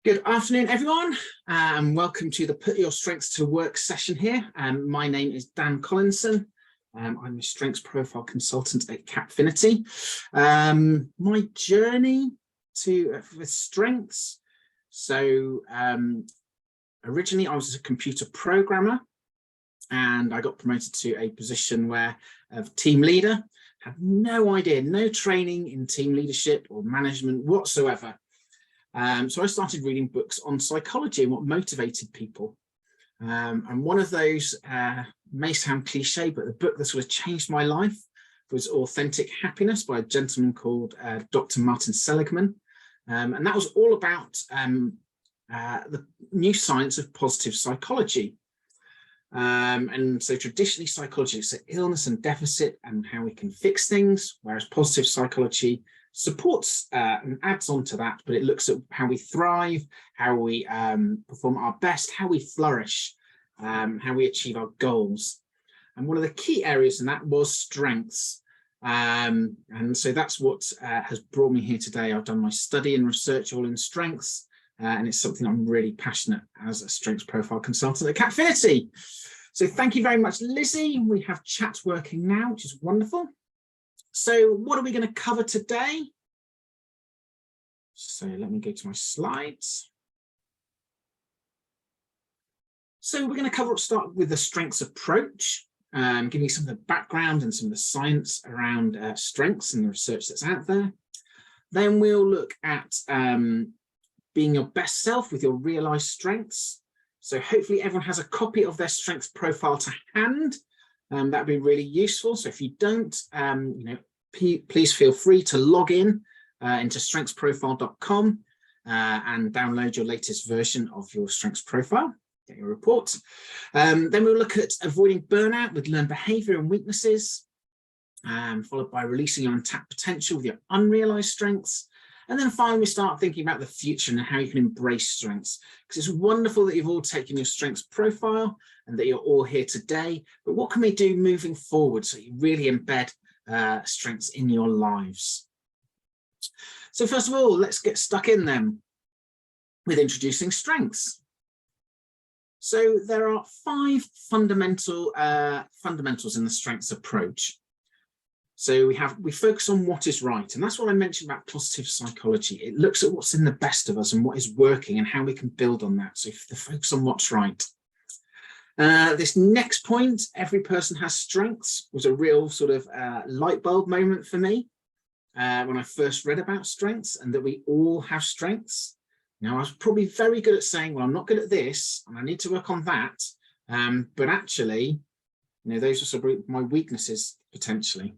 Good afternoon, everyone, and welcome to the Put Your Strengths to Work session here. My name is Dan Collinson. I'm a strengths profile consultant at Capfinity. My journey with strengths. So originally I was a computer programmer, and I got promoted to a position of team leader. Had no idea, no training in team leadership or management whatsoever. So I started reading books on psychology and what motivated people. And one of those may sound cliche, but the book that sort of changed my life was Authentic Happiness by a gentleman called Dr. Martin Seligman. And that was all about the new science of positive psychology. And so traditionally psychology is illness and deficit and how we can fix things, whereas positive psychology supports and adds on to that, but it looks at how we thrive, how we perform our best, how we flourish, how we achieve our goals. And one of the key areas in that was strengths. And so that's what has brought me here today. I've done my study and research all in strengths, and it's something I'm really passionate as a strengths profile consultant at Capfinity. So thank you very much, Lizzie. We have chat working now, which is wonderful. So what are we going to cover today? So let me go to my slides. So we're going to start with the strengths approach, giving you some of the background and some of the science around strengths and the research that's out there. Then we'll look at being your best self with your realized strengths. So hopefully everyone has a copy of their strengths profile to hand. That'd be really useful. So if you don't, please feel free to log in into strengthsprofile.com and download your latest version of your strengths profile, get your report. Then we'll look at avoiding burnout with learned behavior and weaknesses, followed by releasing your untapped potential with your unrealized strengths. And then finally, we start thinking about the future and how you can embrace strengths, because it's wonderful that you've all taken your strengths profile and that you're all here today. But what can we do moving forward so you really embed strengths in your lives? So first of all, let's get stuck in then with introducing strengths. So there are 5 fundamentals in the strengths approach. So we focus on what is right, and that's what I mentioned about positive psychology. It looks at what's in the best of us and what is working and how we can build on that. So the focus on what's right. This next point, every person has strengths, was a real sort of light bulb moment for me when I first read about strengths, and that we all have strengths. Now, I was probably very good at saying, well, I'm not good at this and I need to work on that. But actually, those are sort of my weaknesses potentially.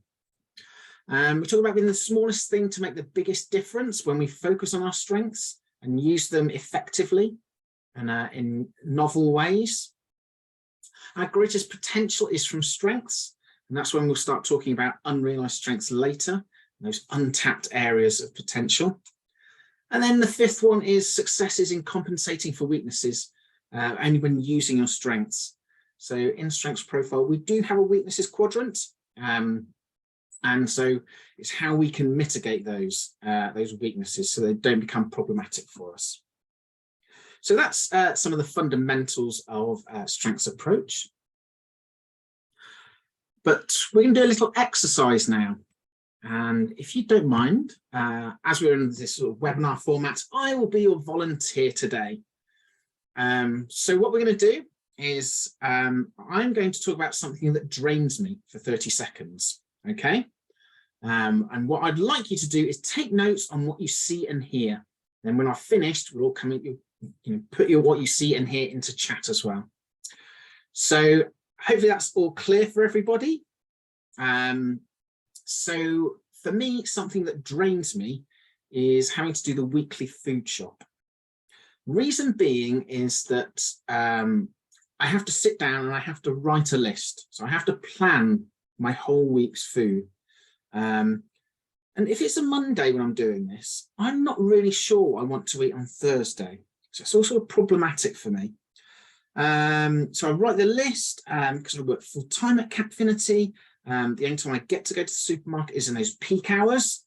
We talk about being the smallest thing to make the biggest difference when we focus on our strengths and use them effectively and in novel ways. Our greatest potential is from strengths, and that's when we'll start talking about unrealized strengths later, those untapped areas of potential. And then the 5th one is successes in compensating for weaknesses, only when using your strengths. So in strengths profile, we do have a weaknesses quadrant. And so it's how we can mitigate those weaknesses so they don't become problematic for us. So that's some of the fundamentals of strengths approach. But we're going to do a little exercise now. And if you don't mind, as we're in this sort of webinar format, I will be your volunteer today. So what we're going to do is I'm going to talk about something that drains me for 30 seconds. Okay, and what I'd like you to do is take notes on what you see and hear. Then when I've finished, we'll all come in, put what you see and hear into chat as well. So hopefully that's all clear for everybody. So for me, something that drains me is having to do the weekly food shop. Reason being is that I have to sit down and I have to write a list. So I have to plan my whole week's food. And if it's a Monday when I'm doing this, I'm not really sure what I want to eat on Thursday. So it's also problematic for me. So I write the list because I work full-time at Capfinity. The only time I get to go to the supermarket is in those peak hours.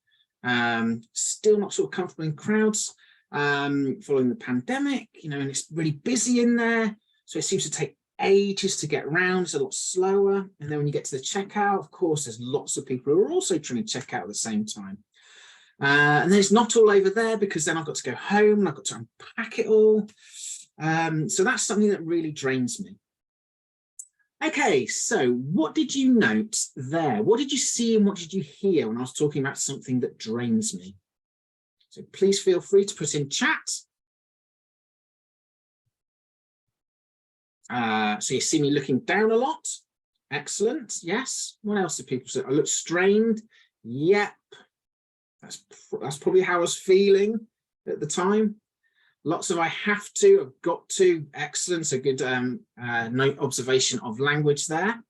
Still not sort of comfortable in crowds. following the pandemic, and it's really busy in there. So it seems to take ages to get around. It's a lot slower. And then when you get to the checkout, of course, there's lots of people who are also trying to check out at the same time. And then it's not all over there, because then I've got to go home and I've got to unpack it all. So that's something that really drains me. Okay, so what did you note there? What did you see and what did you hear when I was talking about something that drains me? So please feel free to put in chat. So you see me looking down a lot. Excellent. Yes. What else do people say? I look strained. Yep. That's probably how I was feeling at the time. Lots of I have to, I've got to. Excellent. So good note observation of language there.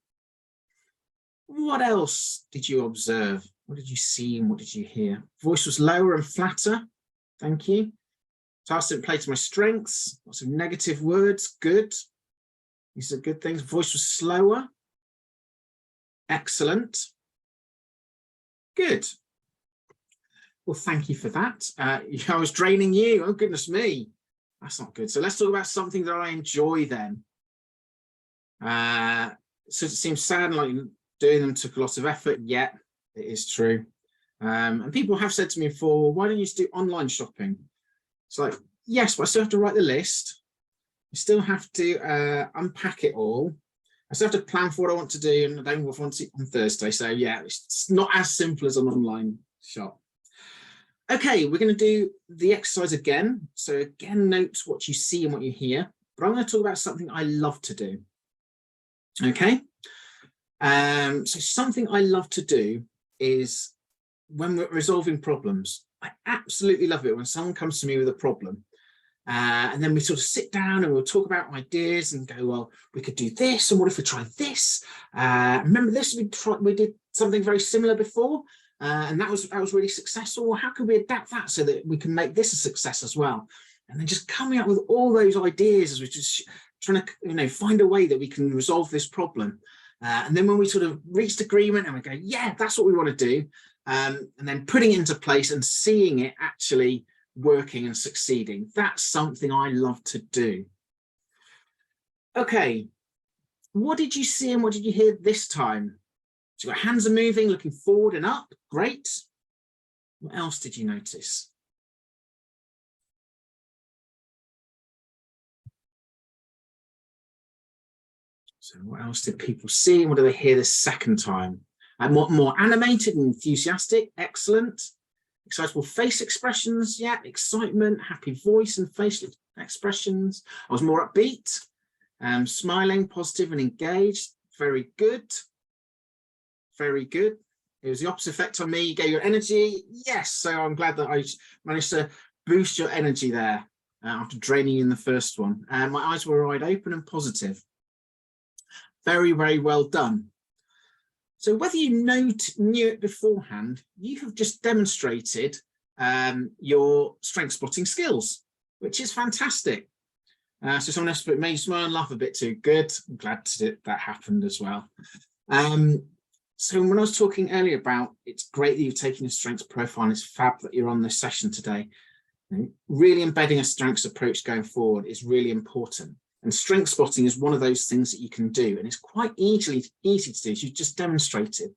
What else did you observe? What did you see and what did you hear? Voice was lower and flatter. Thank you. Task didn't play to my strengths. Lots of negative words. Good. These are good things. Voice was slower. Excellent. Good. Well, thank you for that. I was draining you. Oh, goodness me. That's not good. So let's talk about something that I enjoy then. So it seems sad, like doing them took a lot of effort. Yeah, it is true. And people have said to me before, why don't you just do online shopping? It's like, yes, but I still have to write the list. I still have to unpack it all. I still have to plan for what I want to do, and I don't want to on Thursday. So yeah, it's not as simple as an online shop. Okay, we're going to do the exercise again. So again, note what you see and what you hear, but I'm going to talk about something I love to do. Okay, so something I love to do is when we're resolving problems. I absolutely love it when someone comes to me with a problem. And then we sort of sit down and we'll talk about ideas and go, well, we could do this, and what if we try this? Remember this, we did something very similar before. And that was really successful. Well, how can we adapt that so that we can make this a success as well? And then just coming up with all those ideas as we're just trying to, find a way that we can resolve this problem. And then when we sort of reached agreement and we go, yeah, that's what we want to do. And then putting it into place and seeing it actually working and succeeding. That's something I love to do. Okay, what did you see and what did you hear this time? So your hands are moving, looking forward and up. Great. What else did you notice? So what else did people see? And what do they hear this second time? More animated and enthusiastic. Excellent. Excitable face expressions. Yeah, excitement, happy voice and facial expressions. I was more upbeat, smiling, positive and engaged. Very good. Very good. It was the opposite effect on me. You gave your energy. Yes. So I'm glad that I managed to boost your energy there after draining you in the first one. And my eyes were wide open and positive. Very, very well done. So whether you knew it beforehand, you have just demonstrated your strength spotting skills, which is fantastic. So someone else made you smile and laugh a bit too. Good. I'm glad that happened as well. So when I was talking earlier about it's great that you've taken a strengths profile, and it's fab that you're on this session today, really embedding a strengths approach going forward is really important. And strength spotting is one of those things that you can do, and it's quite easy to do, as you've just demonstrated.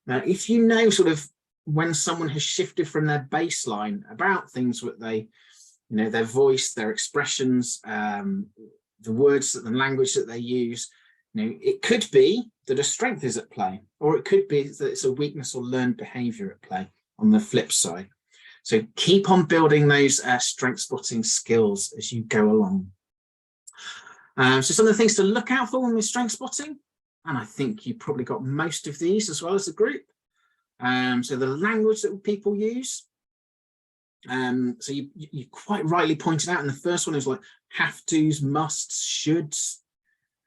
Now, if you know sort of when someone has shifted from their baseline about things that they, their voice, their expressions, the words, the language that they use, it could be that a strength is at play, or it could be that it's a weakness or learned behavior at play on the flip side. So keep on building those strength spotting skills as you go along. So some of the things to look out for when we're strength spotting, and I think you probably got most of these as well as the group. So the language that people use. So you quite rightly pointed out in the first one is like have tos, musts, shoulds.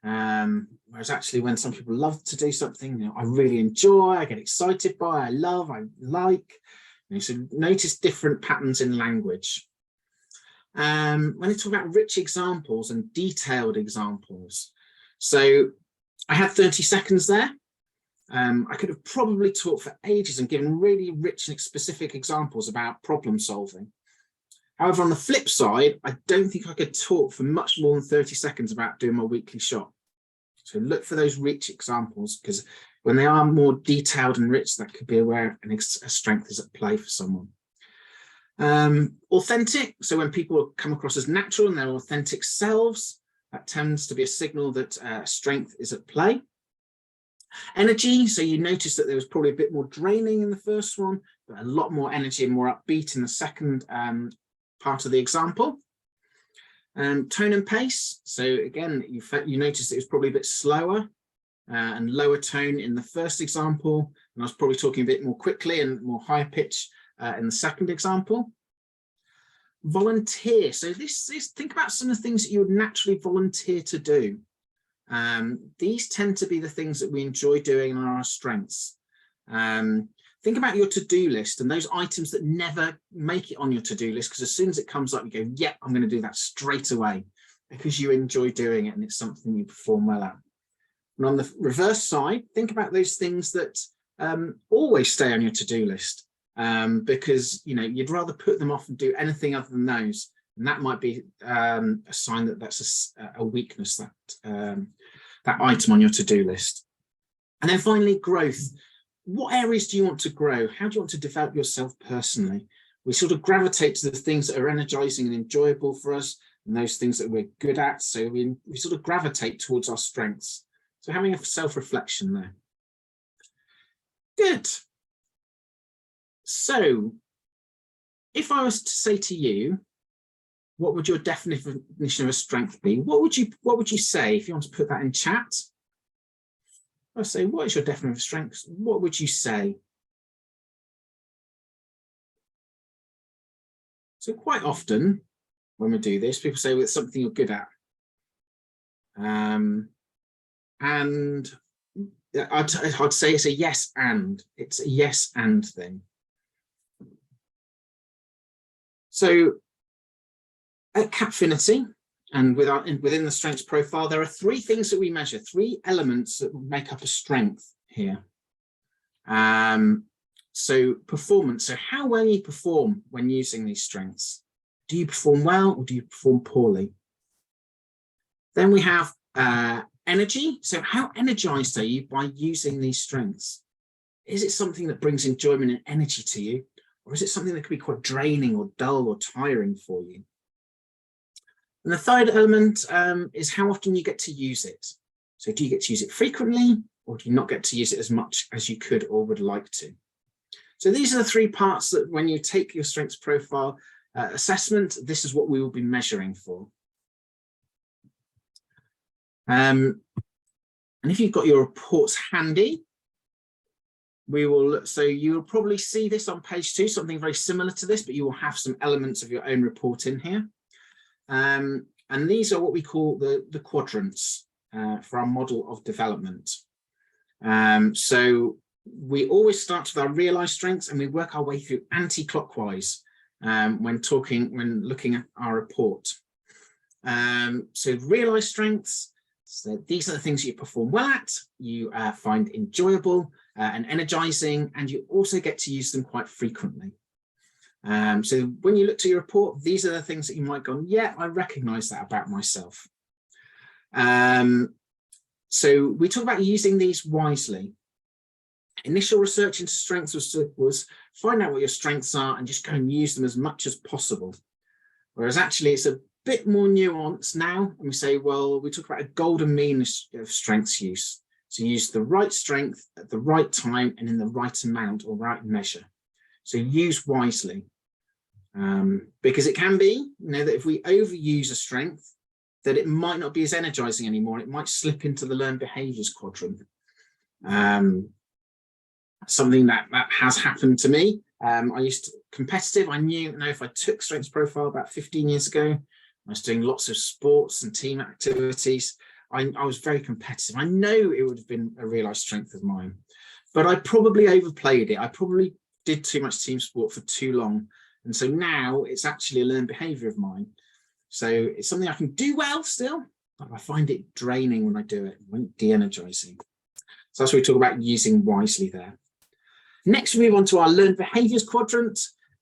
Whereas actually when some people love to do something, I really enjoy, I get excited by, I love, I like. So notice different patterns in language. When they talk about rich examples and detailed examples, so I had 30 seconds there. I could have probably talked for ages and given really rich and specific examples about problem solving. However, on the flip side, I don't think I could talk for much more than 30 seconds about doing my weekly shot. So look for those rich examples, because when they are more detailed and rich, that could be where a strength is at play for someone. Authentic, so when people come across as natural and their authentic selves, that tends to be a signal that strength is at play. Energy, so you notice that there was probably a bit more draining in the first one, but a lot more energy and more upbeat in the second part of the example. Tone and pace, so again, you noticed it was probably a bit slower and lower tone in the first example, and I was probably talking a bit more quickly and more higher pitch in the second example. Volunteer, so this is, think about some of the things that you would naturally volunteer to do. These tend to be the things that we enjoy doing and are our strengths. Think about your to-do list and those items that never make it on your to-do list, because as soon as it comes up, you go, yeah, I'm going to do that straight away, because you enjoy doing it and it's something you perform well at. And on the reverse side, think about those things that always stay on your to-do list, because you'd rather put them off and do anything other than those. And that might be a sign that that's a weakness, that item on your to-do list. And then finally, growth. What areas do you want to grow? How do you want to develop yourself personally? We sort of gravitate to the things that are energizing and enjoyable for us, and those things that we're good at. So we sort of gravitate towards our strengths. So having a self-reflection there. Good. So if I was to say to you, what would your definition of a strength be? What would you say if you want to put that in chat? I say, what is your definition of strength? What would you say? So quite often when we do this, people say, well, it's something you're good at. And I'd say it's a yes and. It's a yes and thing. So at Capfinity, and within the strengths profile, there are three things that we measure, three elements that make up a strength here. So performance, so how well you perform when using these strengths. Do you perform well or do you perform poorly? Then we have energy, so how energized are you by using these strengths? Is it something that brings enjoyment and energy to you, or is it something that could be quite draining or dull or tiring for you? And the third element is how often you get to use it. So do you get to use it frequently, or do you not get to use it as much as you could or would like to? So these are the three parts that when you take your strengths profile assessment, this is what we will be measuring for. And if you've got your reports handy, we will, so you'll probably see this on page 2, something very similar to this, but you will have some elements of your own report in here. And these are what we call the quadrants for our model of development. So we always start with our realized strengths and we work our way through anti-clockwise when looking at our report. So realized strengths, so these are the things you perform well at, you find enjoyable and energizing, and you also get to use them quite frequently. So when you look to your report, these are the things that you might go, yeah, I recognize that about myself. So we talk about using these wisely. Initial research into strengths was find out what your strengths are and just go and use them as much as possible. Whereas actually it's a bit more nuanced now, and we say, well, we talk about a golden mean of strengths use. So use the right strength at the right time and in the right amount or right measure. So use wisely, because it can be, that if we overuse a strength, that it might not be as energizing anymore. It might slip into the learned behaviors quadrant. Something that has happened to me. I used to competitive. I knew, if I took strengths profile about 15 years ago, I was doing lots of sports and team activities. I was very competitive. I know it would have been a realized strength of mine, but I probably overplayed it. I probably did too much team sport for too long. And so now it's actually a learned behavior of mine. So it's something I can do well still, but I find it draining when I do it, de-energizing. So that's what we talk about using wisely there. Next, we move on to our learned behaviors quadrant.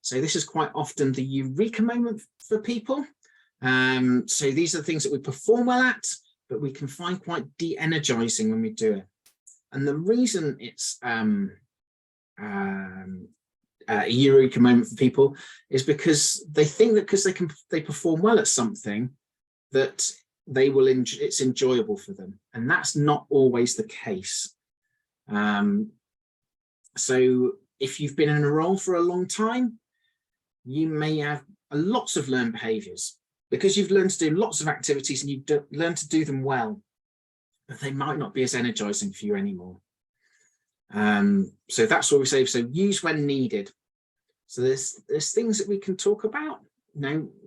So this is quite often the eureka moment for people. So these are the things that we perform well at, but we can find quite de-energizing when we do it. And the reason it's a eureka moment for people is because they think that because they perform well at something, that it's enjoyable for them, and that's not always the case. So if you've been in a role for a long time, you may have lots of learned behaviors because you've learned to do lots of activities and you learn to do them well, but they might not be as energizing for you anymore. So that's what we say. So use when needed. So there's things that we can talk about.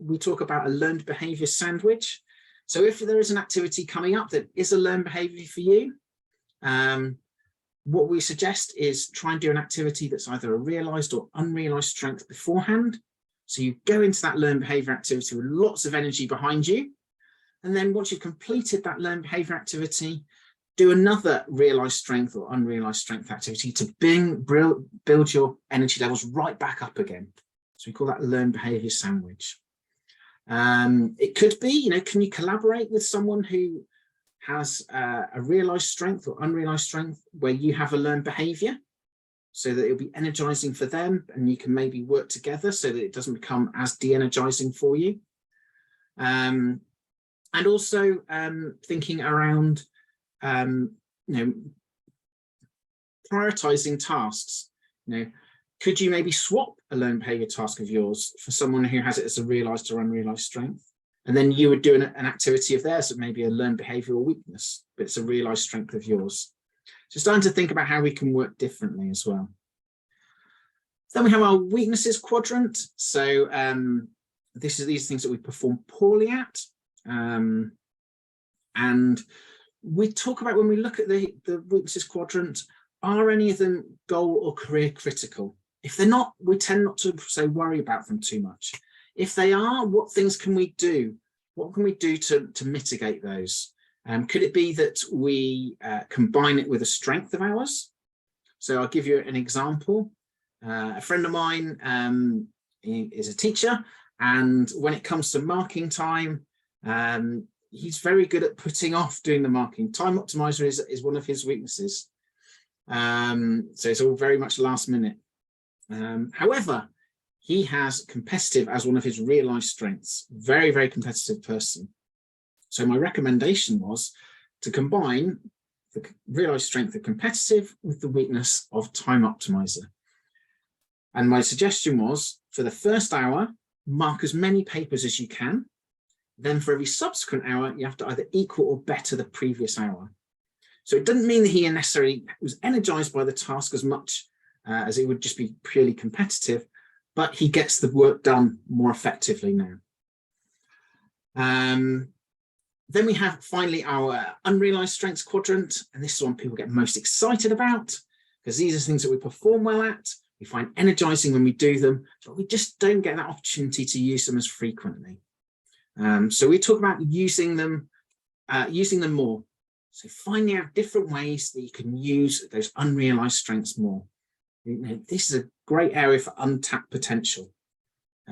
We talk about a learned behavior sandwich. So if there is an activity coming up that is a learned behavior for you, what we suggest is try and do an activity that's either a realized or unrealized strength beforehand. So you go into that learned behavior activity with lots of energy behind you. And then once you've completed that learned behavior activity, do another realized strength or unrealized strength activity to build your energy levels right back up again. So we call that learned behavior sandwich. It could be, can you collaborate with someone who has a realized strength or unrealized strength where you have a learned behavior, so that it'll be energizing for them and you can maybe work together so that it doesn't become as de-energizing for you. And also thinking around prioritizing tasks. Could you maybe swap a learned behavior task of yours for someone who has it as a realized or unrealized strength? And then you would do an activity of theirs that may be a learned behavior or weakness, but it's a realized strength of yours. So starting to think about how we can work differently as well. Then we have our weaknesses quadrant. So these things that we perform poorly at. And we talk about, when we look at the weaknesses quadrant, are any of them goal or career critical? If they're not, we tend not to worry about them too much. If they are, what things can we do? What can we do to mitigate those? Could it be that we combine it with a strength of ours? So I'll give you an example. A friend of mine he is a teacher, and when it comes to marking time, he's very good at putting off doing the marking. Time optimizer is one of his weaknesses. So it's all very much last minute. However, he has competitive as one of his realized strengths. Very, very competitive person. So my recommendation was to combine the realized strength of competitive with the weakness of time optimizer. And my suggestion was, for the first hour, mark as many papers as you can. Then for every subsequent hour, you have to either equal or better the previous hour. So it doesn't mean that he necessarily was energized by the task as much as it would just be purely competitive, but he gets the work done more effectively now. Then we have finally our unrealized strengths quadrant, and this is one people get most excited about, because these are things that we perform well at, we find energizing when we do them, but we just don't get that opportunity to use them as frequently. So we talk about using them more. So finding out different ways that you can use those unrealized strengths more. This is a great area for untapped potential.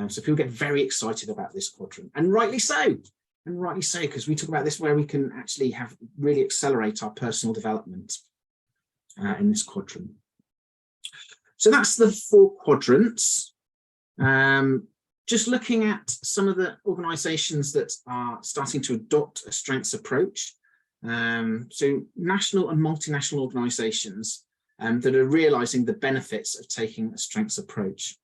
So people get very excited about this quadrant, and rightly so. And rightly so, because we talk about this where we can actually really accelerate our personal development in this quadrant. So that's the 4 quadrants. Just looking at some of the organizations that are starting to adopt a strengths approach. So national and multinational organizations that are realizing the benefits of taking a strengths approach.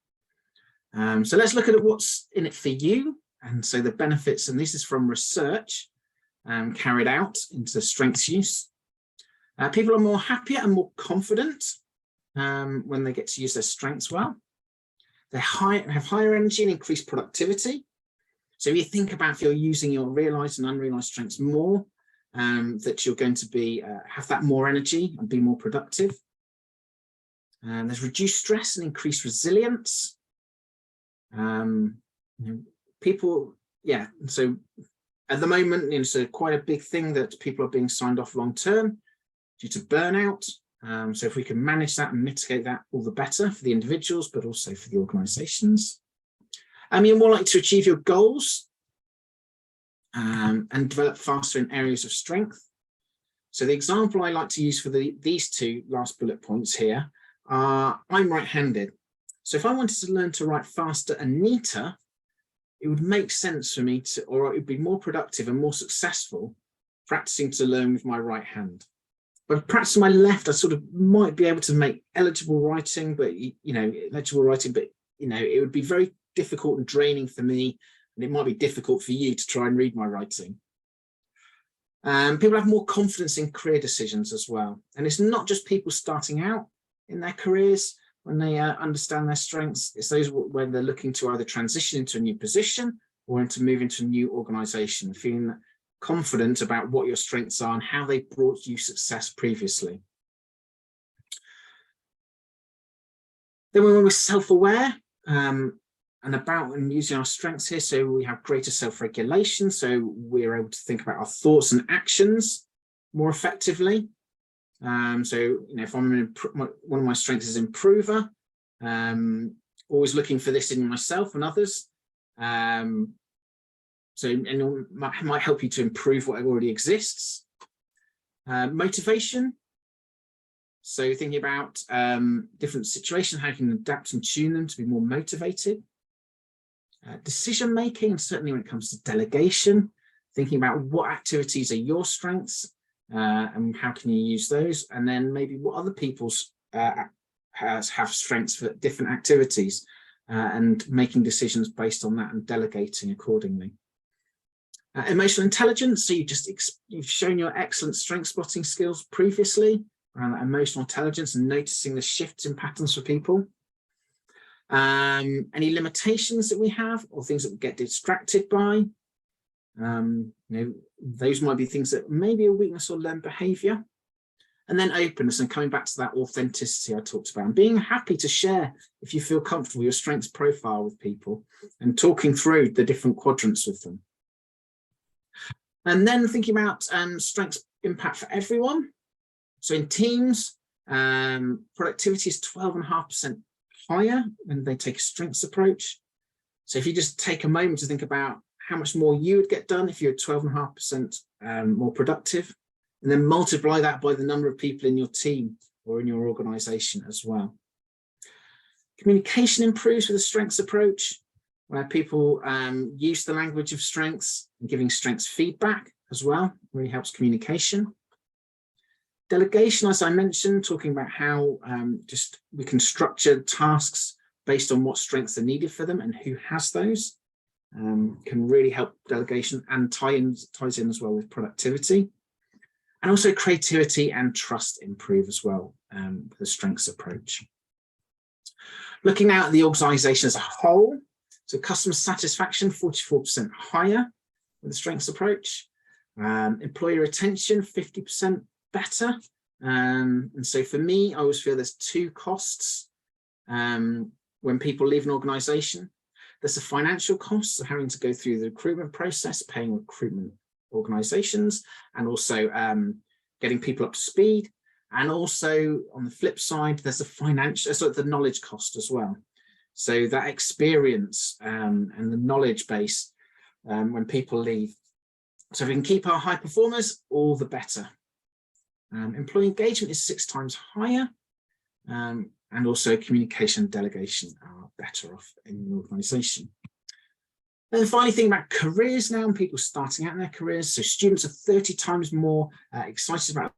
So let's look at what's in it for you. And so the benefits, and this is from research carried out into strengths use. People are more happier and more confident when they get to use their strengths well. They have higher energy and increased productivity. So if you think about if you're using your realized and unrealized strengths more, that you're going to be have that more energy and be more productive. There's reduced stress and increased resilience. People, so at the moment, so quite a big thing that people are being signed off long term due to burnout. So if we can manage that and mitigate that, all the better for the individuals, but also for the organisations. You're more likely to achieve your goals and develop faster in areas of strength. So the example I like to use for these two last bullet points here are, I'm right-handed. So if I wanted to learn to write faster and neater, it would make sense for me to, or it would be more productive and more successful practicing to learn with my right hand. But practicing my left, I sort of might be able to make legible writing, but it would be very difficult and draining for me, and it might be difficult for you to try and read my writing. People have more confidence in career decisions as well. And it's not just people starting out in their careers when they understand their strengths. It's those when they're looking to either transition into a new position or to move into a new organisation, feeling confident about what your strengths are and how they brought you success previously. Then when we're self-aware and about and using our strengths here, so we have greater self-regulation, so we're able to think about our thoughts and actions more effectively. If I'm one of my strengths is improver, always looking for this in myself and others. It might help you to improve what already exists. Motivation. So thinking about different situations, how you can adapt and tune them to be more motivated. Decision making, and certainly when it comes to delegation, thinking about what activities are your strengths and how can you use those, and then maybe what other people's have strengths for different activities, and making decisions based on that and delegating accordingly. Emotional intelligence, so you've shown your excellent strength spotting skills previously around that emotional intelligence and noticing the shifts in patterns for people. Any limitations that we have or things that we get distracted by, those might be things that may be a weakness or learned behavior. And then openness, and coming back to that authenticity I talked about, and being happy to share, if you feel comfortable, your strengths profile with people and talking through the different quadrants with them. And then thinking about strengths impact for everyone. So in teams, productivity is 12.5% higher when they take a strengths approach. So if you just take a moment to think about how much more you would get done if you're 12.5% more productive, and then multiply that by the number of people in your team or in your organization as well. Communication improves with a strengths approach, where people use the language of strengths, and giving strengths feedback as well really helps communication. Delegation, as I mentioned, talking about how we can structure tasks based on what strengths are needed for them and who has those, can really help delegation, and ties in as well with productivity. And also creativity and trust improve as well with the strengths approach. Looking now at the organisation as a whole, so customer satisfaction 44% higher with the strengths approach. Employee retention 50% better. And so for me, I always feel there's two costs when people leave an organisation. There's the financial costs of having to go through the recruitment process, paying recruitment organisations, and also getting people up to speed. And also on the flip side, there's the knowledge cost as well. So that experience and the knowledge base when people leave. So if we can keep our high performers, all the better. Employee engagement is 6 times higher, and also communication and delegation are better off in the organisation. And finally, thinking about careers now and people starting out in their careers. So students are 30 times more excited about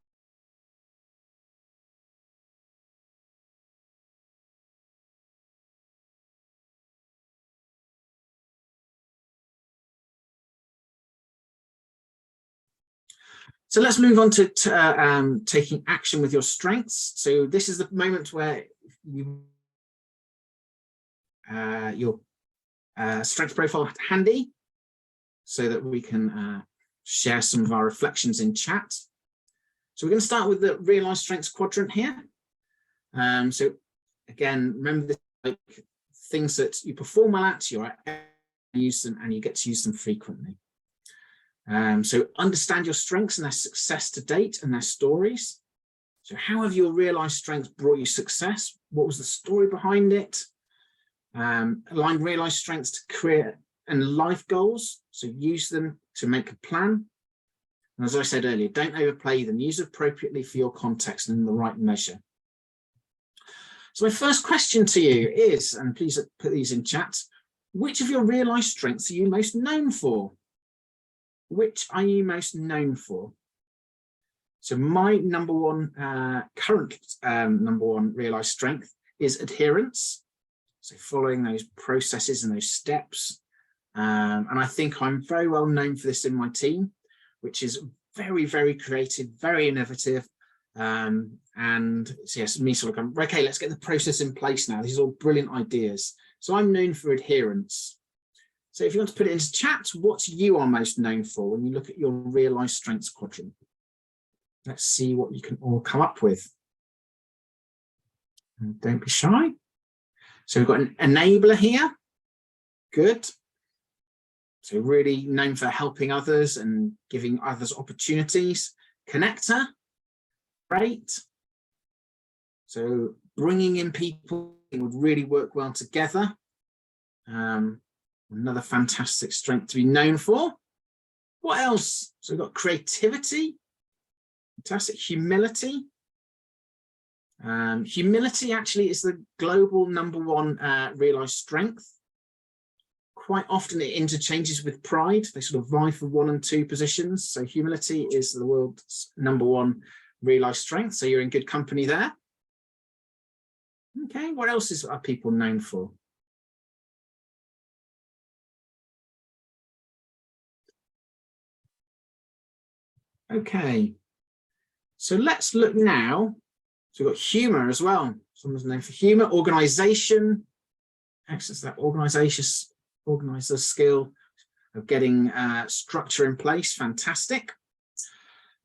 So let's move on to taking action with your strengths. So this is the moment where your strengths profile handy so that we can share some of our reflections in chat. So we're going to start with the realised strengths quadrant here. So again, remember this, like things that you perform well at, you use them and you get to use them frequently. So understand your strengths and their success to date and their stories. So how have your realized strengths brought you success? What was the story behind it? Align realized strengths to career and life goals. So use them to make a plan. And as I said earlier, don't overplay them. Use appropriately for your context and in the right measure. So my first question to you is, and please put these in chat, which of your realized strengths are you most known for? Which are you most known for? So my number one, current number one realized strength is adherence. So following those processes and those steps. And I think I'm very well known for this in my team, which is very, very creative, very innovative. And so yes, me sort of going, okay, let's get the process in place now. These are all brilliant ideas. So I'm known for adherence. So if you want to put it into chat, what you are most known for when you look at your realized strengths quadrant. Let's see what you can all come up with. And don't be shy. So we've got an enabler here. Good. So really known for helping others and giving others opportunities. Connector. Great. So bringing in people who would really work well together. Another fantastic strength to be known for. What else? So we've got creativity. Fantastic. Humility. Humility actually is the global number one realized strength. Quite often it interchanges with pride. They sort of vie for 1 and 2 positions. So humility is the world's number one realized strength. So you're in good company there. Okay, what else are people known for? Okay, so let's look now. So we've got humor as well. Someone's known for humor. Organization. Access that organizer skill of getting structure in place. Fantastic.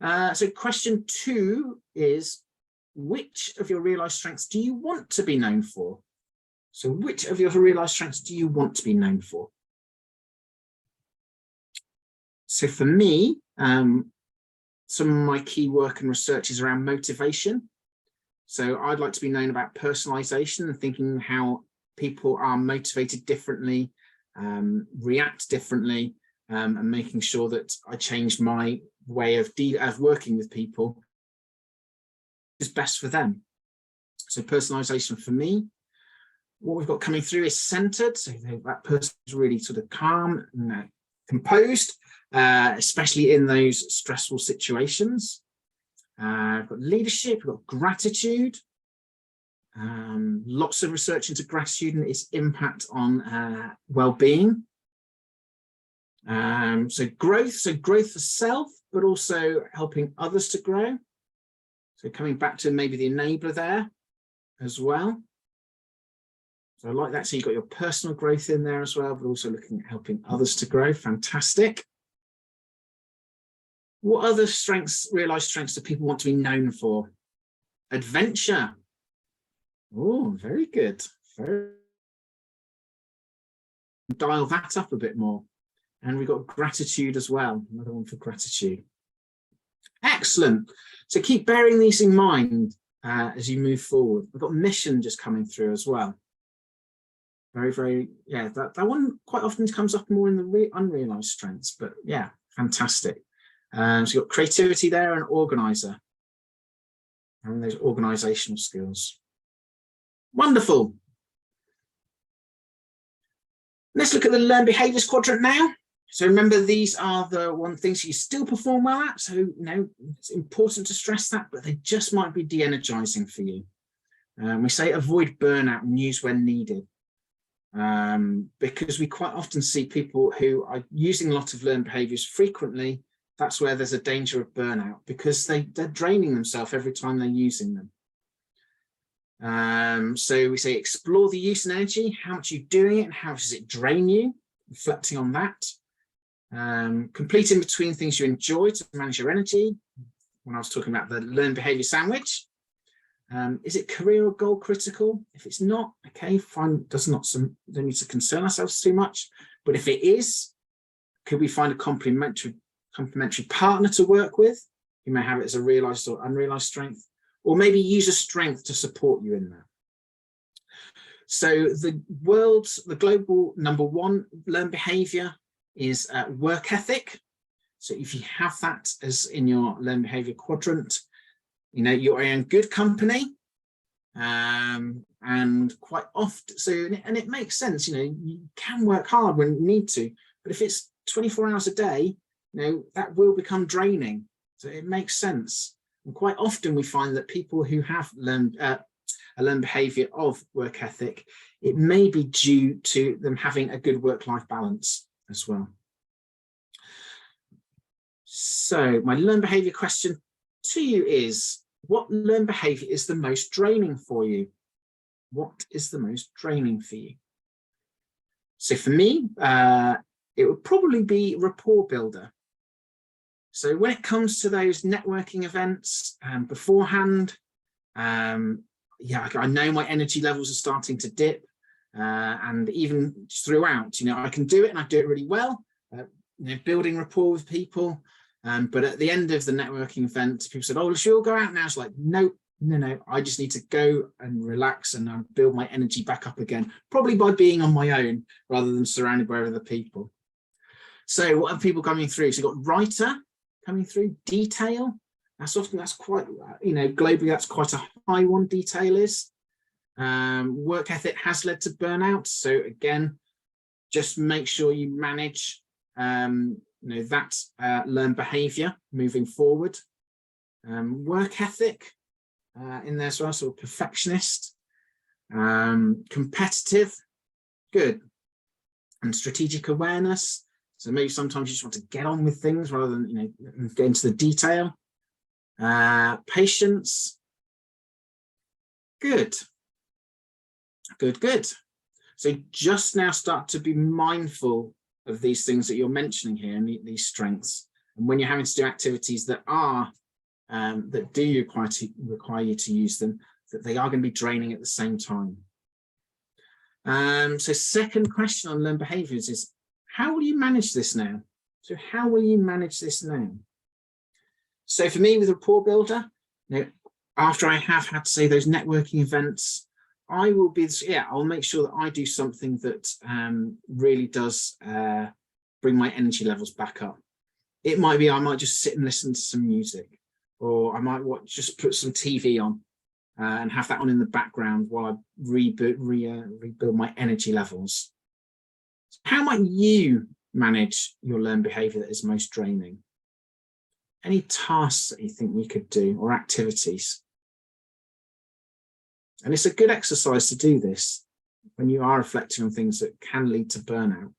So question 2 is, which of your realized strengths do you want to be known for? So which of your realized strengths do you want to be known for? So for me, some of my key work and research is around motivation. So I'd like to be known about personalization and thinking how people are motivated differently, react differently, and making sure that I change my way of working with people is best for them. So personalization for me. What we've got coming through is centered. So that person is really sort of calm and composed, especially in those stressful situations. We've got leadership, we've got gratitude. Lots of research into gratitude and its impact on well-being. So growth for self, but also helping others to grow. So coming back to maybe the enabler there as well. So I like that. So you've got your personal growth in there as well, but also looking at helping others to grow. Fantastic. What other strengths, realized strengths, do people want to be known for? Adventure. Oh, very good. Dial that up a bit more. And we've got gratitude as well. Another one for gratitude. Excellent. So keep bearing these in mind as you move forward. We've got mission just coming through as well. Very, very, yeah, that one quite often comes up more in the unrealized strengths, but yeah, fantastic. So you've got creativity there and organizer. And those organizational skills. Wonderful. Let's look at the learned behaviors quadrant now. So remember, these are the one things you still perform well at. So, you know, it's important to stress that, but they just might be de-energizing for you. We say avoid burnout and use when needed. Because we quite often see people who are using a lot of learned behaviors frequently. That's where there's a danger of burnout because they're draining themselves every time they're using them. So we say explore the use and energy. How much are you doing it and how does it drain you? Reflecting on that. Complete in between things you enjoy to manage your energy. When I was talking about the learned behavior sandwich. Is it career or goal critical? If it's not, okay, fine, don't need to concern ourselves too much. But if it is, could we find a complementary partner to work with? You may have it as a realized or unrealized strength, or maybe use a strength to support you in that. So the global #1 learned behavior is work ethic. So if you have that as in your learned behavior quadrant, you know, you're in good company, and quite often, and it makes sense, you know, you can work hard when you need to, but if it's 24 hours a day, you know, that will become draining. So it makes sense. And quite often we find that people who have learned a learned behavior of work ethic, it may be due to them having a good work-life balance as well. So my learned behavior question to you is, what learned behavior is the most draining for you? What is the most draining for you? So for me, it would probably be rapport builder. So when it comes to those networking events beforehand, yeah, I know my energy levels are starting to dip, and even throughout, you know, I can do it and I do it really well, you know, building rapport with people. But at the end of the networking event, people said, "Oh, should we all go out now?" It's like, no, I just need to go and relax and build my energy back up again, probably by being on my own rather than surrounded by other people. So what are people coming through? So you've got writer coming through, detail. That's quite, you know, globally, that's quite a high one, detail is. Work ethic has led to burnout. So again, just make sure you manage you know, that learned behavior moving forward. Work ethic in there as well, so perfectionist, competitive, good, and strategic awareness. So maybe sometimes you just want to get on with things rather than, you know, get into the detail. Patience, good. So just now start to be mindful of these things that you're mentioning here and these strengths. And when you're having to do activities that are that do require you to use them, that they are going to be draining at the same time. So second question on learned behaviors is, how will you manage this now? So how will you manage this now? So for me, with rapport builder, you know, after I have had to say those networking events, I will be, yeah, I'll make sure that I do something that really does bring my energy levels back up. It might be I might just sit and listen to some music, or I might just put some TV on and have that on in the background while I rebuild my energy levels. How might you manage your learned behavior that is most draining? Any tasks that you think we could do, or activities? And it's a good exercise to do this when you are reflecting on things that can lead to burnout,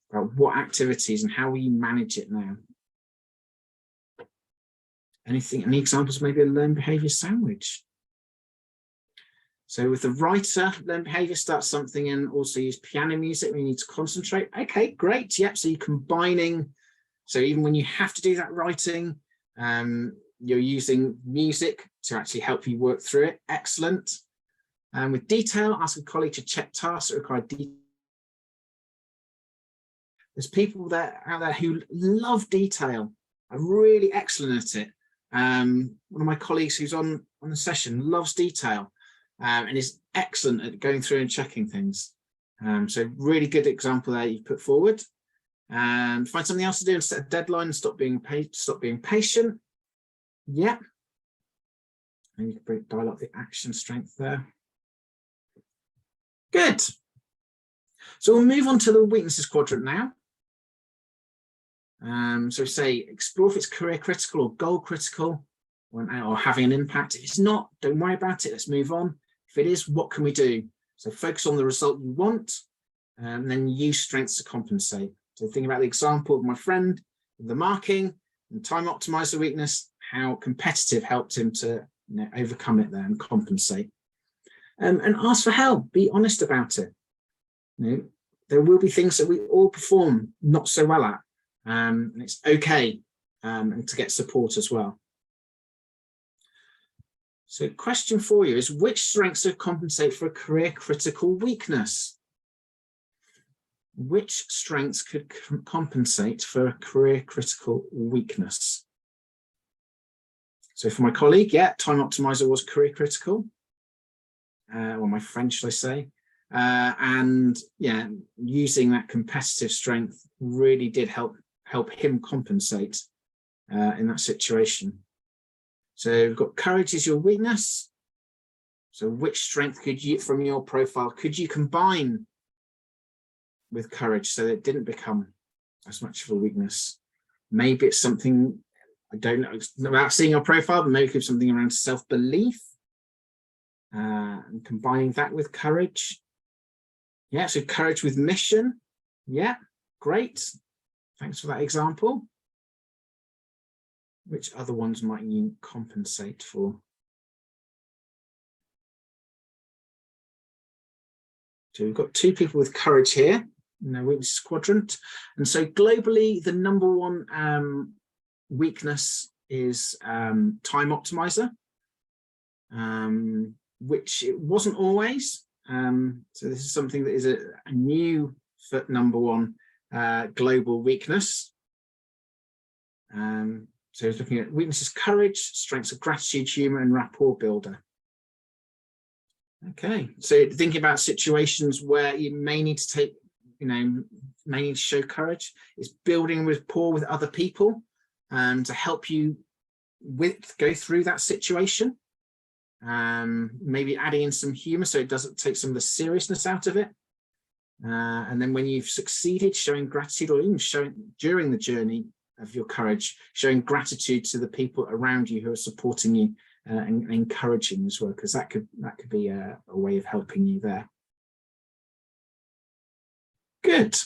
about what activities and how will you manage it now? Any examples, maybe a learned behavior sandwich? So with the writer, learned behavior, start something and also use piano music when you need to concentrate. Okay, great. Yep, so you're combining. So even when you have to do that writing, you're using music to actually help you work through it. Excellent. And with detail, ask a colleague to check tasks that require detail. There's people out there who love detail, are really excellent at it. One of my colleagues who's on the session loves detail and is excellent at going through and checking things. So really good example there you put forward. Find something else to do and set a deadline and stop being patient. Yeah. And you can dial up the action strength there. Good. So we'll move on to the weaknesses quadrant now. So say, explore if it's career critical or goal critical, or having an impact. If it's not, don't worry about it. Let's move on. If it is, what can we do? So focus on the result you want, and then use strengths to compensate. So think about the example of my friend, the marking and time optimizer weakness, how competitive helped him to, you know, overcome it there and compensate. And ask for help, be honest about it. You know, there will be things that we all perform not so well at, and it's okay and to get support as well. So question for you is, which strengths would compensate for a career critical weakness? Which strengths could compensate for a career critical weakness? So for my colleague, yeah, Time Optimizer was career critical, or my friend, should I say. And yeah, using that competitive strength really did help him compensate in that situation. So we've got courage is your weakness. So which strength could you, from your profile, could you combine with courage so that it didn't become as much of a weakness? Maybe it's something, I don't know, about seeing your profile, but maybe it's something around self-belief and combining that with courage. Yeah, so courage with mission. Yeah, great. Thanks for that example. Which other ones might you compensate for? So we've got 2 people with courage here in the weakness quadrant. And so globally, the #1 weakness is Time Optimizer, which it wasn't always. So this is something that is a new #1 global weakness. So it's looking at weaknesses: courage, strengths of gratitude, humor, and rapport builder. Okay, so thinking about situations where you may need to take, may need to show courage, it's building rapport with other people to help you go through that situation. Maybe adding in some humor so it doesn't take some of the seriousness out of it. And then when you've succeeded, showing gratitude, or even showing during the journey of your courage, showing gratitude to the people around you who are supporting you and encouraging as well, because that could be a way of helping you there. Good.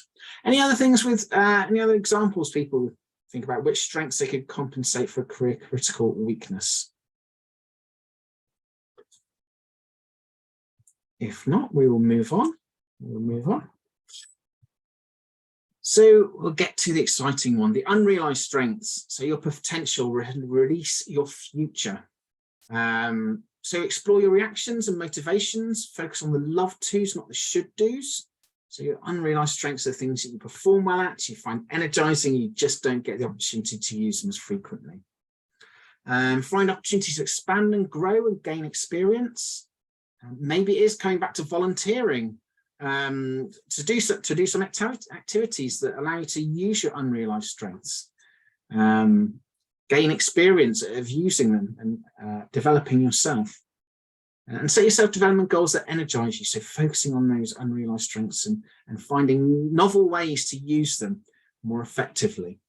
Any other things with any other examples people think about which strengths they could compensate for a career critical weakness? If not, we will move on. So we'll get to the exciting one, the unrealized strengths. So your potential, release your future. So explore your reactions and motivations, focus on the love tos, not the should dos. So your unrealized strengths are things that you perform well at, you find energizing, you just don't get the opportunity to use them as frequently. Find opportunities to expand and grow and gain experience. Maybe it is coming back to volunteering, to do some activities that allow you to use your unrealized strengths, gain experience of using them and developing yourself. And set yourself development goals that energize you. So focusing on those unrealized strengths and finding novel ways to use them more effectively.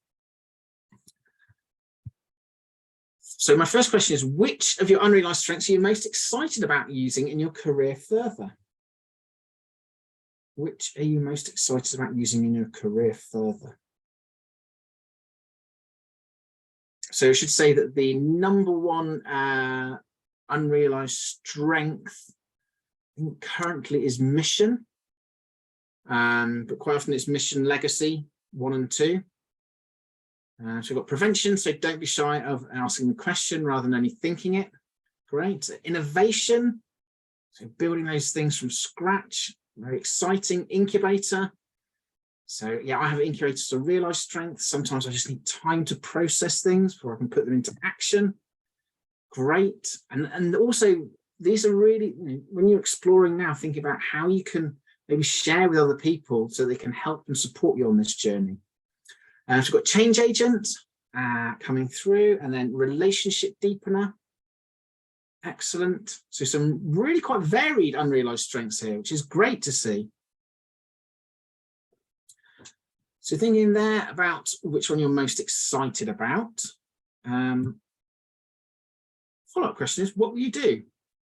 So my first question is, which of your unrealized strengths are you most excited about using in your career further? Which are you most excited about using in your career further? So I should say that the #1 unrealized strength currently is mission, but quite often it's mission legacy 1 and 2. So we've got prevention, so don't be shy of asking the question rather than only thinking it. Great. Innovation, so building those things from scratch, very exciting. Incubator, so yeah, I have incubators to realize strengths. Sometimes I just need time to process things before I can put them into action. Great. And also these are really, when you're exploring now, think about how you can maybe share with other people so they can help and support you on this journey. So we've got change agent coming through, and then relationship deepener. Excellent. So some really quite varied unrealized strengths here, which is great to see. So thinking there about which one you're most excited about. Follow-up question is, what will you do?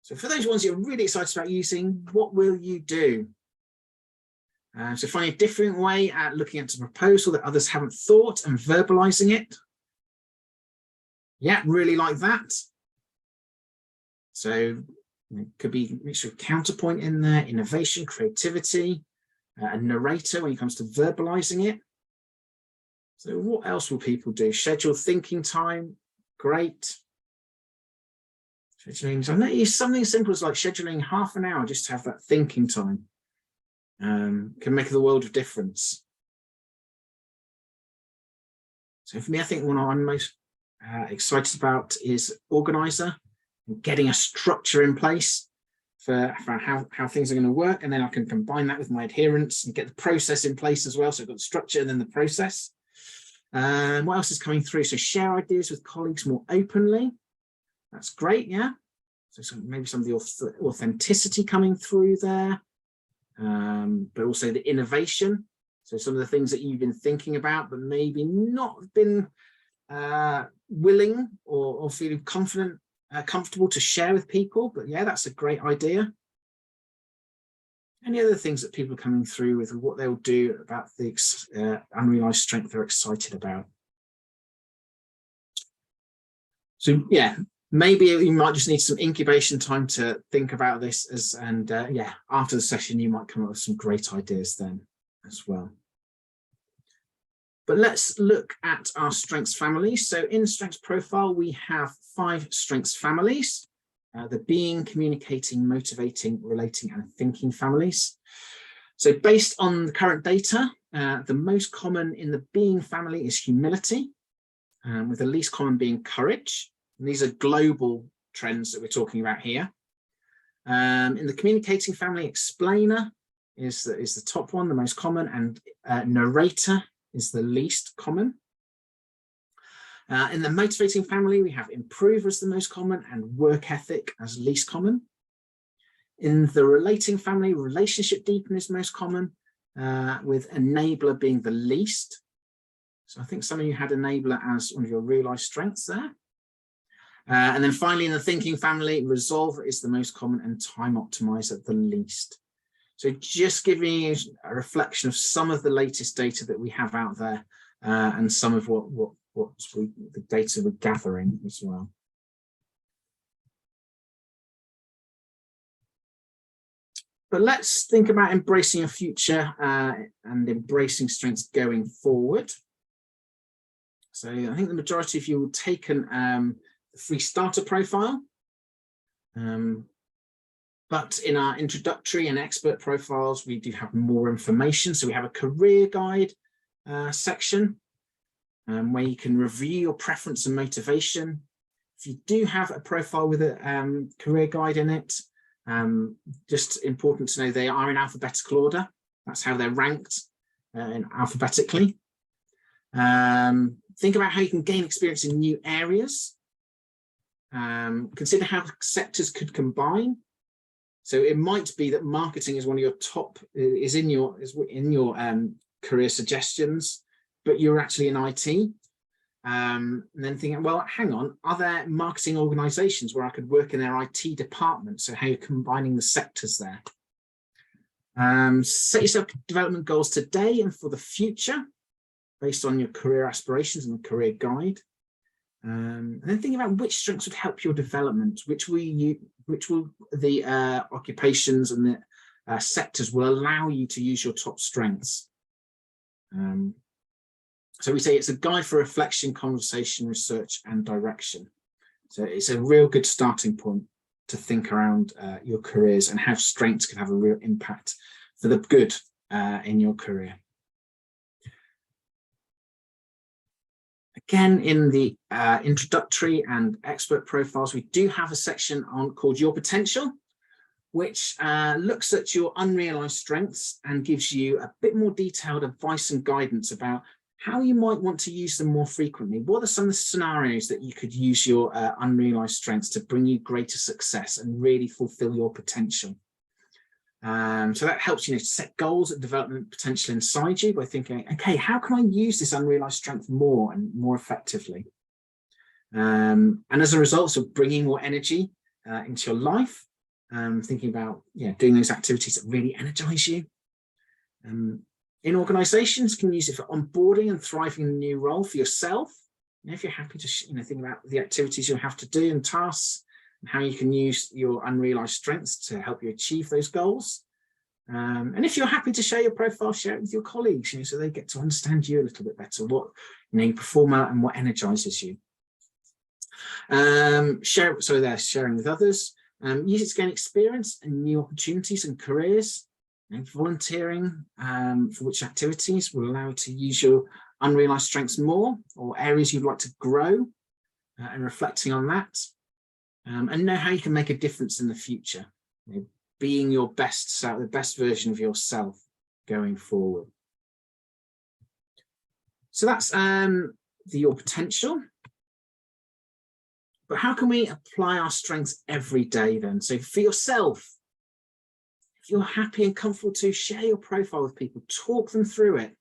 So for those ones you're really excited about using, what will you do? So finding a different way at looking at a proposal that others haven't thought and verbalizing it. Yeah, really like that. So it could be a mixture of counterpoint in there, innovation, creativity, a narrator when it comes to verbalizing it. So what else will people do? Schedule thinking time, great. Scheduling, so I know something simple as like scheduling half an hour just to have that thinking time. Can make the world of difference. So for me, I think one I'm most excited about is organizer and getting a structure in place for how things are going to work. And then I can combine that with my adherence and get the process in place as well. So I've got the structure and then the process. What else is coming through? So share ideas with colleagues more openly. That's great, yeah. So maybe some of the authenticity coming through there, but also the innovation. So some of the things that you've been thinking about, but maybe not been willing or feeling confident, comfortable to share with people. But yeah, that's a great idea. Any other things that people are coming through with what they'll do about the unrealized strength they're excited about? So yeah, maybe you might just need some incubation time to think about this yeah, after the session, you might come up with some great ideas then as well. But let's look at our strengths families. So in strengths profile, we have 5 strengths families, the being, communicating, motivating, relating, and thinking families. So based on the current data, the most common in the being family is humility, with the least common being courage. And these are global trends that we're talking about here. In the communicating family, explainer is the top one, the most common, and narrator is the least common. In the motivating family, we have improver as the most common and work ethic as least common. In the relating family, relationship deepen is most common, with enabler being the least. So I think some of you had enabler as one of your realized strengths there. And then finally, in the thinking family, resolver is the most common and time optimizer the least. So just giving you a reflection of some of the latest data that we have out there, and some of the data we're gathering as well. But let's think about embracing your future and embracing strengths going forward. So I think the majority of you will taken the free starter profile. But in our introductory and expert profiles, we do have more information. So we have a career guide section where you can review your preference and motivation. If you do have a profile with a career guide in it, just important to know they are in alphabetical order. That's how they're ranked alphabetically. Think about how you can gain experience in new areas. Consider how sectors could combine. So it might be that marketing is one of your top, is in your career suggestions, but you're actually in IT. And then thinking, well, hang on, are there marketing organizations where I could work in their IT department? So how you're combining the sectors there. Set yourself development goals today and for the future based on your career aspirations and the career guide. And then think about which strengths would help your development, which will the occupations and the sectors will allow you to use your top strengths. So we say it's a guide for reflection, conversation, research, and direction. So it's a real good starting point to think around your careers and how strengths can have a real impact for the good in your career. Again, in the introductory and expert profiles, we do have a section called Your Potential, which looks at your unrealized strengths and gives you a bit more detailed advice and guidance about how you might want to use them more frequently. What are some of the scenarios that you could use your unrealized strengths to bring you greater success and really fulfill your potential? So that helps you set goals and development potential inside you by thinking, okay, how can I use this unrealized strength more and more effectively? And as a result of bringing more energy into your life, thinking about doing those activities that really energize you. In organizations, can use it for onboarding and thriving in a new role for yourself. If you're happy to think about the activities you'll have to do and tasks, and how you can use your unrealized strengths to help you achieve those goals. And if you're happy to share your profile, share it with your colleagues, so they get to understand you a little bit better, what you perform at and what energizes you. So they're sharing with others. Use it to gain experience and new opportunities and careers. And volunteering for which activities will allow you to use your unrealized strengths more, or areas you'd like to grow. and reflecting on that, and know how you can make a difference in the future, being your best self, the best version of yourself going forward. So that's your potential. But how can we apply our strengths every day then? So for yourself, if you're happy and comfortable to share your profile with people, talk them through it.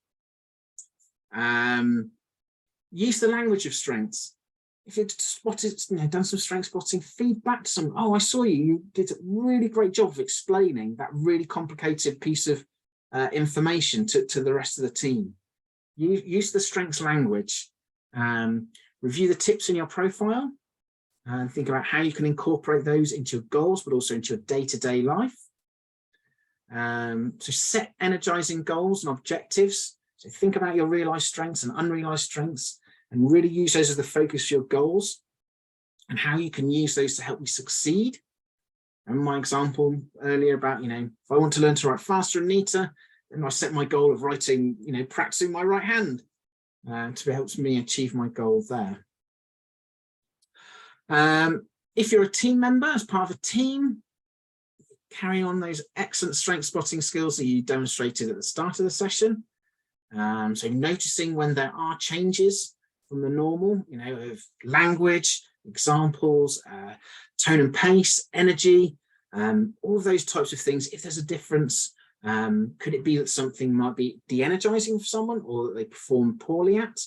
Use the language of strengths. If you've spotted, done some strength spotting, feedback to someone. Oh, I saw you. You did a really great job of explaining that really complicated piece of information to the rest of the team. Use the strengths language. Review the tips in your profile and think about how you can incorporate those into your goals, but also into your day-to-day life. So set energizing goals and objectives. So think about your realized strengths and unrealized strengths, and really use those as the focus of your goals and how you can use those to help you succeed. And my example earlier about, if I want to learn to write faster and neater, then I set my goal of writing, practicing my right hand to help me achieve my goal there. If you're a team member, as part of a team, carry on those excellent strength spotting skills that you demonstrated at the start of the session. So noticing when there are changes from the normal, of language, examples, tone and pace, energy, all of those types of things. If there's a difference, could it be that something might be de-energizing for someone or that they perform poorly at?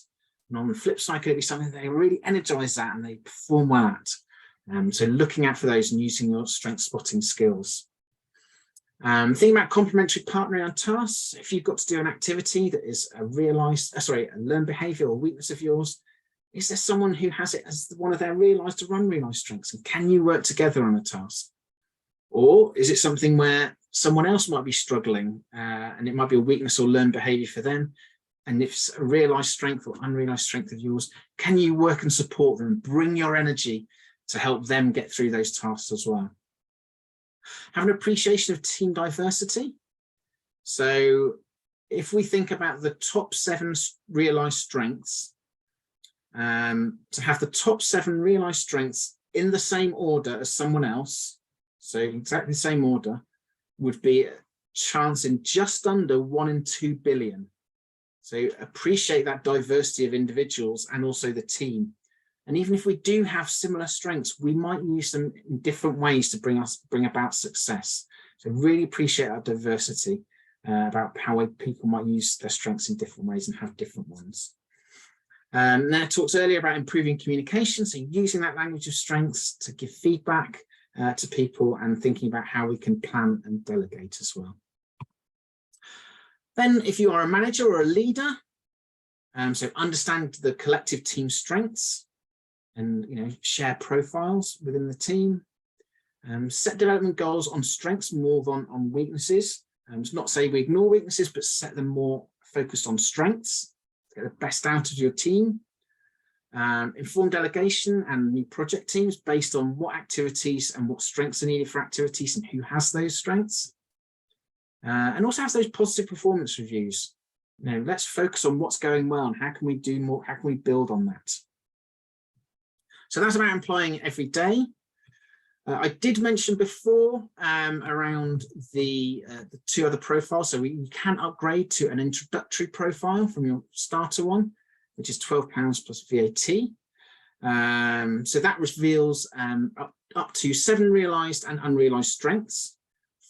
And on the flip side, could it be something that they really energize at and they perform well at? So looking out for those and using your strength spotting skills. Thinking about complementary partnering on tasks. If you've got to do an activity that is a learned behavior or weakness of yours, is there someone who has it as one of their realized or unrealized strengths? And can you work together on a task? Or is it something where someone else might be struggling and it might be a weakness or learned behavior for them? And if it's a realized strength or unrealized strength of yours, can you work and support them, bring your energy to help them get through those tasks as well? Have an appreciation of team diversity. So if we think about the top 7 realized strengths, to have the top 7 realized strengths in the same order as someone else, so exactly the same order, would be a chance in just under 1 in 2 billion. So appreciate that diversity of individuals and also the team. And even if we do have similar strengths, we might use them in different ways to bring about success. So really appreciate that diversity about how people might use their strengths in different ways and have different ones. Now I talked earlier about improving communication, so using that language of strengths to give feedback to people and thinking about how we can plan and delegate as well. Then if you are a manager or a leader, so understand the collective team strengths and share profiles within the team. Set development goals on strengths more than on weaknesses. It's not say we ignore weaknesses, but set them more focused on strengths to get the best out of your team. Inform delegation and new project teams based on what activities and what strengths are needed for activities and who has those strengths. And also have those positive performance reviews. Let's focus on what's going well and how can we do more, how can we build on that? So that's about employing every day. I did mention before around the 2 other profiles. So you can upgrade to an introductory profile from your starter one, which is £12 plus VAT. So that reveals up to 7 realized and unrealized strengths,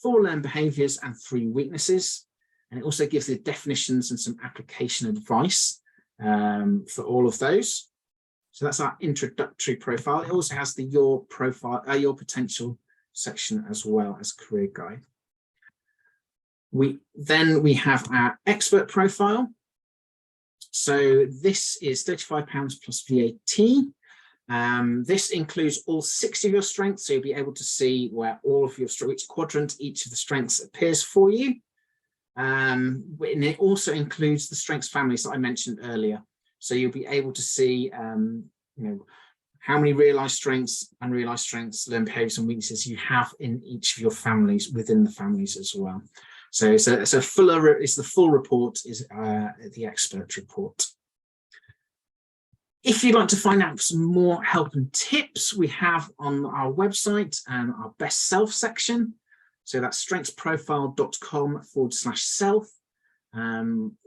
4 learned behaviors and 3 weaknesses. And it also gives the definitions and some application advice for all of those. So that's our introductory profile. It also has the your potential section as well as career guide. Then we have our expert profile. So this is £35 plus VAT. This includes all 60 of your strengths, so you'll be able to see where all of your which quadrant each of the strengths appears for you. And it also includes the strengths families that I mentioned earlier. So you'll be able to see, how many realized strengths, unrealized strengths, learned behaviors and weaknesses you have in each of your families within the families as well. So it's the full report is the expert report. If you'd like to find out some more help and tips, we have on our website our best self section. So that's strengthsprofile.com/self.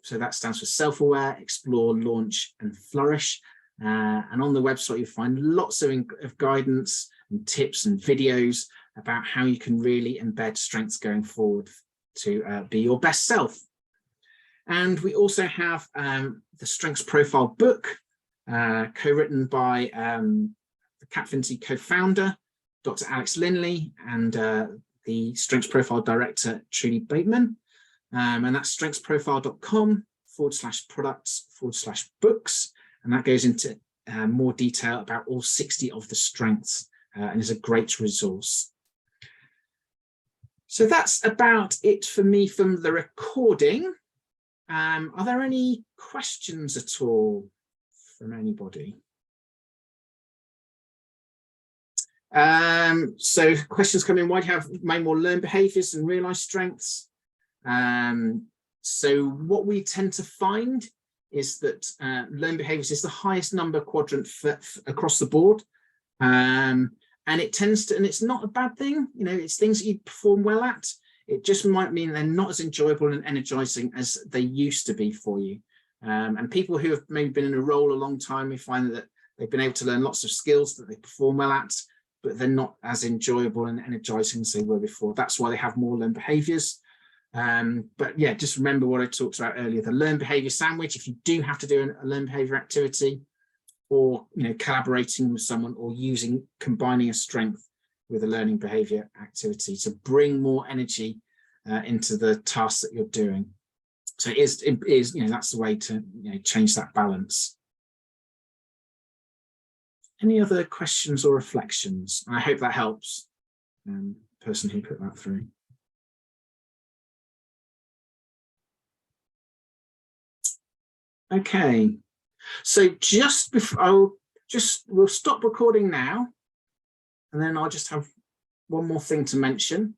So that stands for self-aware, explore, launch, and flourish. And on the website, you'll find lots of guidance and tips and videos about how you can really embed strengths going forward to be your best self. And we also have the Strengths Profile book, co-written by the Capfinity co-founder, Dr. Alex Linley, and the Strengths Profile director, Trudy Bateman. And that's strengthsprofile.com/products/books. And that goes into more detail about all 60 of the strengths and is a great resource. So that's about it for me from the recording. Are there any questions at all from anybody? So questions come in, why do you have many more learned behaviors and realized strengths? So what we tend to find is that learned behaviors is the highest number quadrant across the board. And it tends to, and it's not a bad thing, you know, it's things that you perform well at. It just might mean they're not as enjoyable and energizing as they used to be for you. And people who have maybe been in a role a long time, we find that they've been able to learn lots of skills that they perform well at, but they're not as enjoyable and energizing as they were before. That's why they have more learned behaviors. But yeah, just remember what I talked about earlier, the learned behavior sandwich. If you do have to do a learned behavior activity, or collaborating with someone, or combining a strength with a learning behavior activity to bring more energy into the tasks that you're doing. So it is that's the way to change that balance. Any other questions or reflections? I hope that helps the person who put that through. Okay, so just before we'll stop recording now, and then I'll just have one more thing to mention.